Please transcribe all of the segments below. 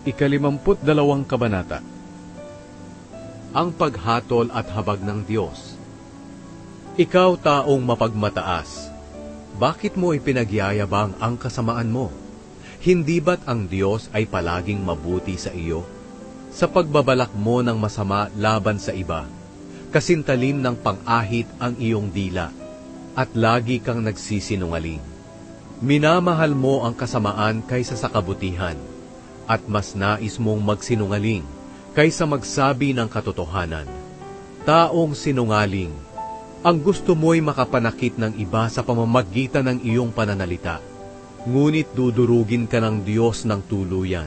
Ika-52 Kabanata. Ang paghatol at habag ng Diyos. Ikaw taong mapagmataas, bakit mo ipinagyayabang ang kasamaan mo? Hindi ba't ang Diyos ay palaging mabuti sa iyo? Sa pagbabalak mo ng masama laban sa iba, kasintalim ng pang-ahit ang iyong dila, at lagi kang nagsisinungaling. Minamahal mo ang kasamaan kaysa sa kabutihan, at mas nais mong magsinungaling kaysa magsabi ng katotohanan. Taong sinungaling, ang gusto mo'y makapanakit ng iba sa pamamagitan ng iyong pananalita. Ngunit dudurugin ka ng Diyos ng tuluyan.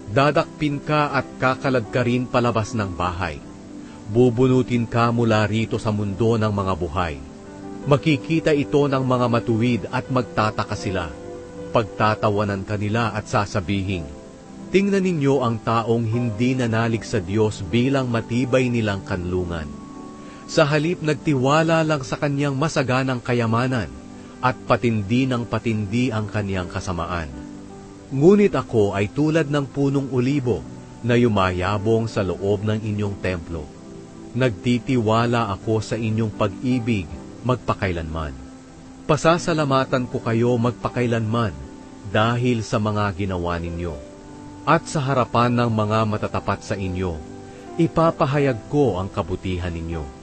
Dadakpin ka at kakalad ka rin palabas ng bahay. Bubunutin ka mula rito sa mundo ng mga buhay. Makikita ito ng mga matuwid at magtataka sila. Pagtatawanan kanila at sasabihin, tingnan ninyo ang taong hindi nanalig sa Diyos bilang matibay nilang kanlungan. Sa halip nagtiwala lang sa kanyang masaganang kayamanan at patindi ng patindi ang kanyang kasamaan. Ngunit ako ay tulad ng punong olibo na yumayabong sa loob ng inyong templo. Nagtitiwala ako sa inyong pag-ibig magpakailanman. Pasasalamatan ko kayo magpakailanman dahil sa mga ginawa ninyo. At sa harapan ng mga matatapat sa inyo, ipapahayag ko ang kabutihan ninyo.